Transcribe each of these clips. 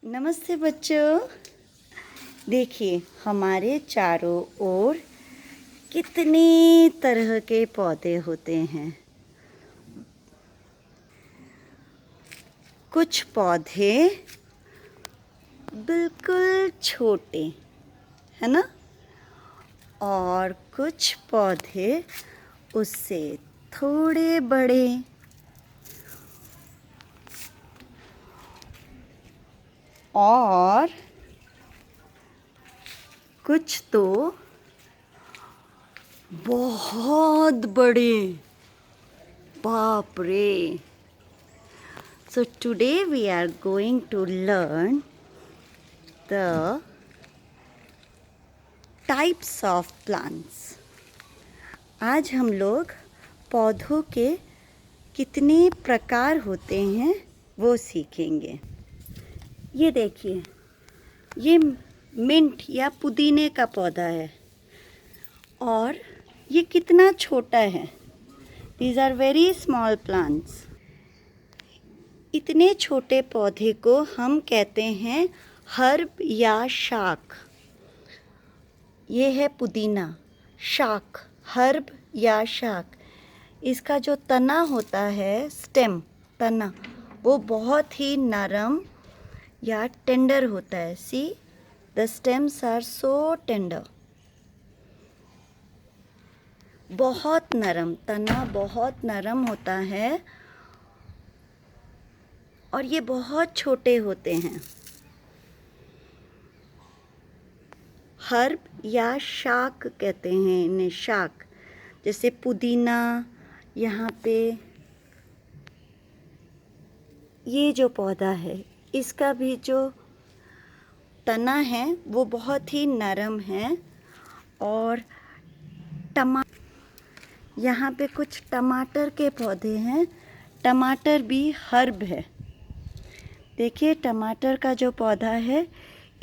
नमस्ते बच्चों। देखिए हमारे चारों ओर कितने तरह के पौधे होते हैं। कुछ पौधे बिल्कुल छोटे है ना, और कुछ पौधे उससे थोड़े बड़े, और कुछ तो बहुत बड़े। बाप रे! So today we are going to learn the types of plants. आज हम लोग पौधों के कितने प्रकार होते हैं वो सीखेंगे। ये देखिए, ये मिंट या पुदीने का पौधा है और ये कितना छोटा है। These are very small plants. इतने छोटे पौधे को हम कहते हैं हर्ब या शाक। ये है पुदीना, शाक, हर्ब या शाक। इसका जो तना होता है, स्टेम, तना, वो बहुत ही नरम या टेंडर होता है। See the stems are so tender. बहुत नरम तना, बहुत नरम होता है और ये बहुत छोटे होते हैं। हर्ब या शाक कहते हैं इन्हें, शाक। जैसे पुदीना, यहाँ पे ये जो पौधा है इसका भी जो तना है वो बहुत ही नरम है। और यहाँ पे कुछ टमाटर के पौधे हैं। टमाटर भी हर्ब है। देखिए टमाटर का जो पौधा है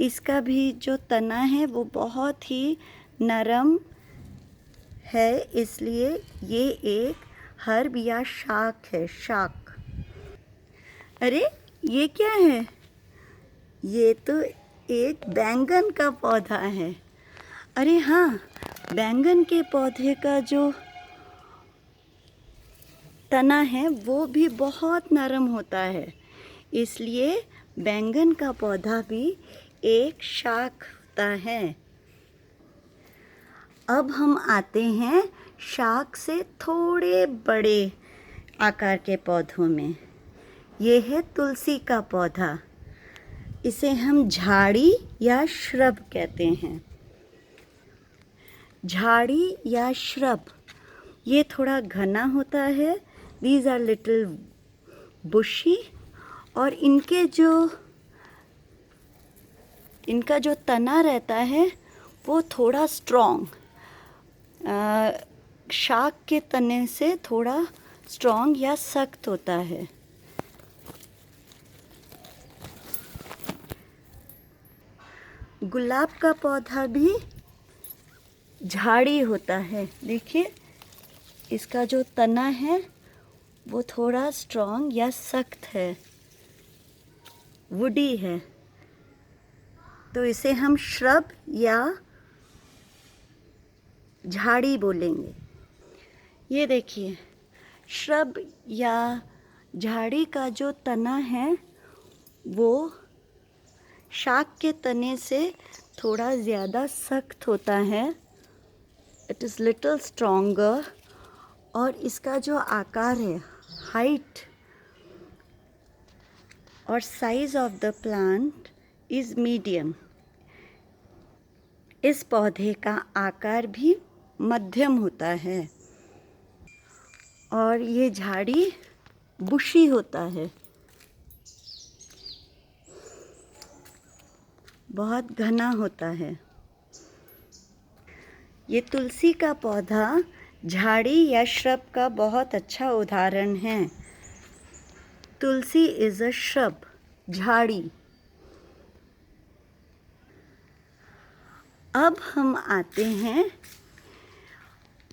इसका भी जो तना है वो बहुत ही नरम है, इसलिए ये एक हर्ब या शाक है, शाक। अरे ये क्या है? ये तो एक बैंगन का पौधा है। अरे हाँ, बैंगन के पौधे का जो तना है वो भी बहुत नरम होता है, इसलिए बैंगन का पौधा भी एक शाक होता है। अब हम आते हैं शाक से थोड़े बड़े आकार के पौधों में। ये है तुलसी का पौधा। इसे हम झाड़ी या श्रब कहते हैं। झाड़ी या श्रब ये थोड़ा घना होता है। These are little bushy, और इनका जो तना रहता है वो थोड़ा स्ट्रॉन्ग, शाक के तने से थोड़ा स्ट्रॉन्ग या सख्त होता है। गुलाब का पौधा भी झाड़ी होता है। देखिए इसका जो तना है वो थोड़ा स्ट्रॉन्ग या सख्त है, वुडी है, तो इसे हम श्रब या झाड़ी बोलेंगे। ये देखिए श्रब या झाड़ी का जो तना है वो शाक के तने से थोड़ा ज़्यादा सख्त होता है। इट इज़ लिटिल स्ट्रॉन्गर, और इसका जो आकार है, हाइट और size of the plant is medium. इस पौधे का आकार भी मध्यम होता है और ये झाड़ी बुशी होता है, बहुत घना होता है। ये तुलसी का पौधा झाड़ी या श्रब का बहुत अच्छा उदाहरण है। तुलसी इज़ अ श्रब, झाड़ी। अब हम आते हैं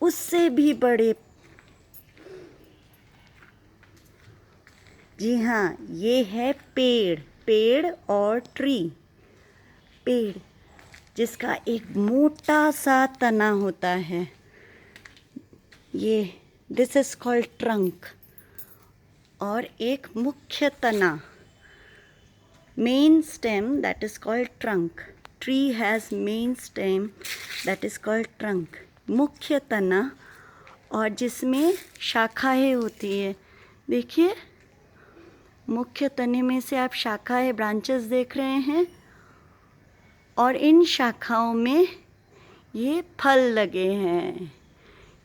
उससे भी बड़े। जी हाँ, ये है पेड़। पेड़ और ट्री, पेड़ जिसका एक मोटा सा तना होता है, ये दिस इज कॉल्ड ट्रंक, और एक मुख्य तना, main stem, that is called trunk. Tree has main stem, that is called trunk, मुख्य तना, और जिसमें शाखाएं होती है. देखिए, मुख्य तने में से आप शाखाएं, ब्रांचेस देख रहे हैं, और इन शाखाओं में ये फल लगे हैं.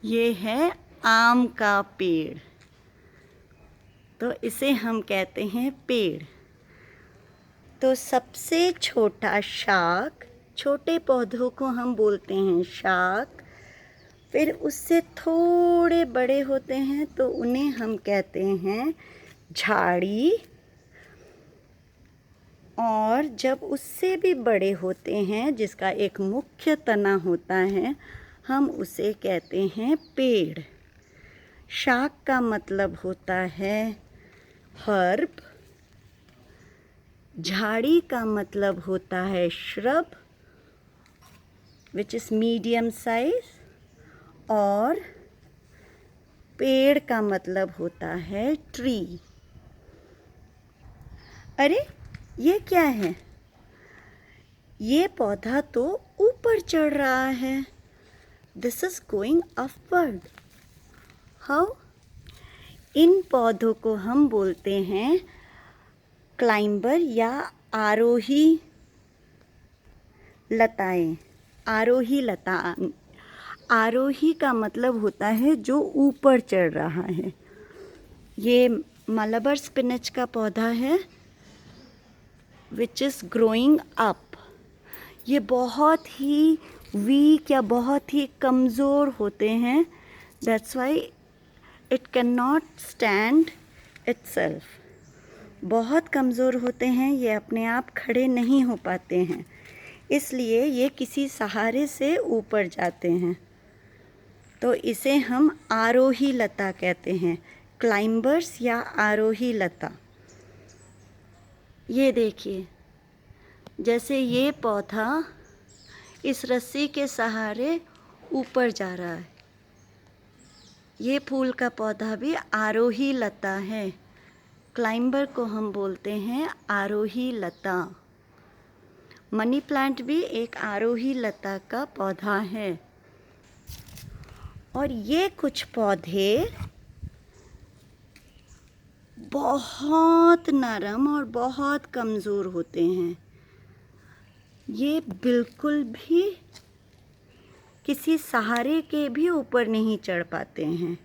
ये है आम का पेड़, तो इसे हम कहते हैं पेड़. तो सबसे छोटा शाख, छोटे पौधों को हम बोलते हैं शाख. फिर उससे थोड़े बड़े होते हैं तो उन्हें हम कहते हैं झाड़ी, और जब उससे भी बड़े होते हैं, जिसका एक मुख्य तना होता है, हम उसे कहते हैं पेड़. शाख का मतलब होता है हर्ब, झाड़ी का मतलब होता है shrub which is medium size, और पेड़ का मतलब होता है ट्री. अरे ये क्या है? ये पौधा तो ऊपर चढ़ रहा है. This is going upward. How? इन पौधों को हम बोलते हैं क्लाइंबर या आरोही लताएं. आरोही लता, आरोही का मतलब होता है जो ऊपर चढ़ रहा है. ये मलाबार स्पिनच का पौधा है विच इज़ ग्रोइंग अप. ये बहुत ही वीक या बहुत ही कमज़ोर होते हैं. That's why it can not stand itself. बहुत कमज़ोर होते हैं, ये अपने आप खड़े नहीं हो पाते हैं, इसलिए ये किसी सहारे से ऊपर जाते हैं. तो इसे हम आरोही लता कहते हैं, क्लाइंबर्स या आरोही लता. ये देखिए, जैसे ये पौधा इस रस्सी के सहारे ऊपर जा रहा है. ये फूल का पौधा भी आरोही लता है. क्लाइंबर को हम बोलते हैं आरोही लता. मनी प्लांट भी एक आरोही लता का पौधा है. और ये कुछ पौधे बहुत नरम और बहुत कमज़ोर होते हैं. ये बिल्कुल भी किसी सहारे के भी ऊपर नहीं चढ़ पाते हैं.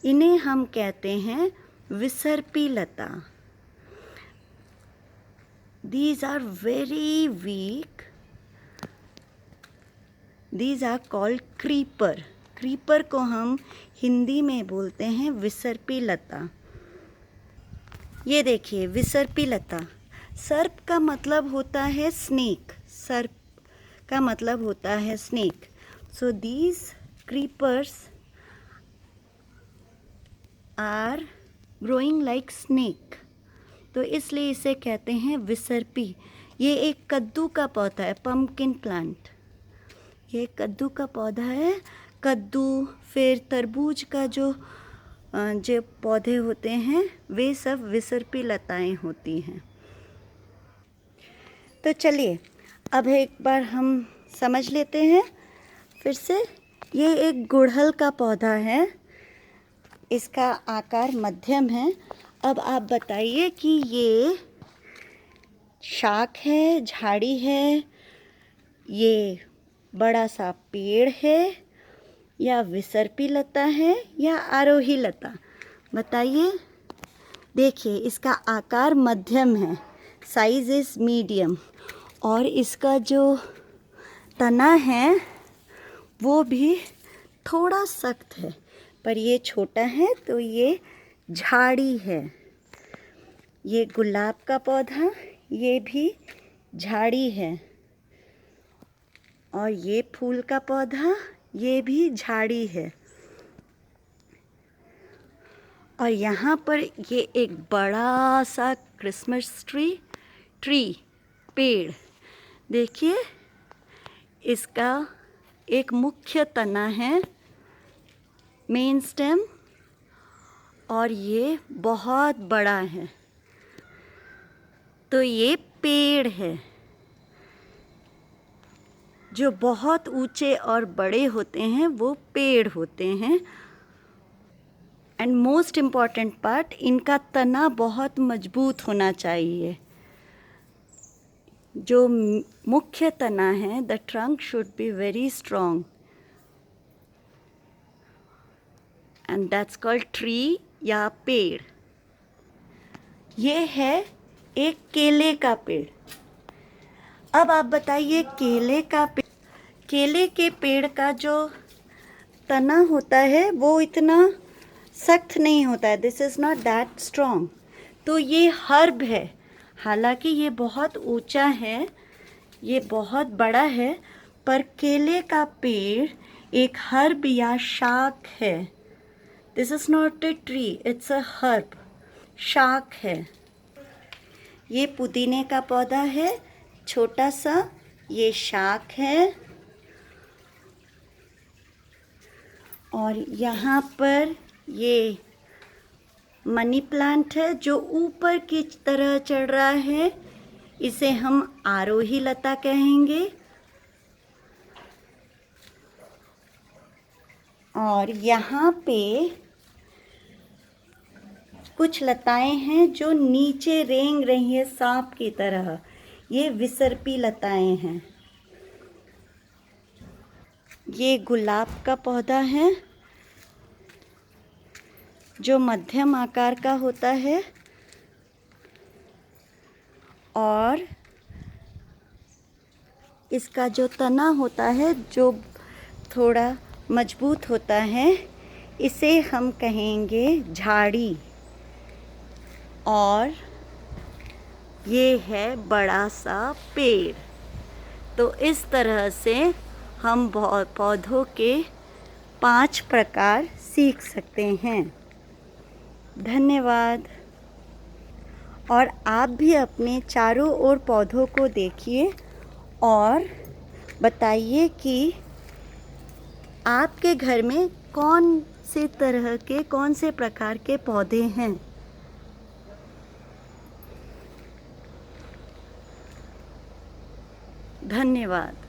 इन्हें हम कहते हैं विसर्पी लता. These are very weak. These are called creeper. Creeper को हम हिंदी में बोलते हैं विसर्पी लता. ये देखिए, विसर्पी लता. सर्प का मतलब होता है स्नेक. सर्प का मतलब होता है snake. So these creepers are growing like snake, तो इसलिए इसे कहते हैं विसर्पी. ये एक कद्दू का पौधा है, पम्पकिन प्लांट. ये कद्दू का पौधा है. कद्दू, फिर तरबूज का जो पौधे होते हैं, वे सब विसर्पी लताएं होती हैं. तो चलिए अब एक बार हम समझ लेते हैं फिर से. ये एक गुड़हल का पौधा है. इसका आकार मध्यम है. अब आप बताइए कि ये शाख है, झाड़ी है, ये बड़ा सा पेड़ है, या विसर्पी लता है, या आरोही लता? बताइए. देखिए, इसका आकार मध्यम है, साइज इज़ मीडियम, और इसका जो तना है वो भी थोड़ा सख्त है, पर ये छोटा है तो ये झाड़ी है. ये गुलाब का पौधा, ये भी झाड़ी है, और ये फूल का पौधा, ये भी झाड़ी है. और यहाँ पर ये एक बड़ा सा क्रिसमस ट्री, पेड़। देखिए इसका एक मुख्य तना है, मेन स्टेम, और ये बहुत बड़ा है, तो ये पेड़ है। जो बहुत ऊंचे और बड़े होते हैं वो पेड़ होते हैं। एंड मोस्ट इम्पॉर्टेंट पार्ट, इनका तना बहुत मजबूत होना चाहिए। जो मुख्य तना है, the trunk should be very strong, and that's called tree या पेड़। ये है एक केले का पेड़। अब आप बताइए, केले के पेड़ का जो तना होता है वो इतना सख्त नहीं होता है, this is not that strong. तो ये हर्ब है, हालांकि ये बहुत ऊंचा है, ये बहुत बड़ा है, पर केले का पेड़ एक हर्ब या शाक है। This is not a tree, it's a herb, शाक है। ये पुदीने का पौधा है, छोटा सा, ये शाक है। और यहाँ पर ये मनी प्लांट है जो ऊपर की तरह चढ़ रहा है, इसे हम आरोही लता कहेंगे। और यहाँ पे कुछ लताएं हैं जो नीचे रेंग रही है सांप की तरह, ये विसर्पी लताएं हैं। ये गुलाब का पौधा है जो मध्यम आकार का होता है और इसका जो तना होता है जो थोड़ा मजबूत होता है, इसे हम कहेंगे झाड़ी। और ये है बड़ा सा पेड़। तो इस तरह से हम पौधों के 5 प्रकार सीख सकते हैं। धन्यवाद। और आप भी अपने चारों ओर पौधों को देखिए और बताइए कि आपके घर में कौन से प्रकार के पौधे हैं। धन्यवाद।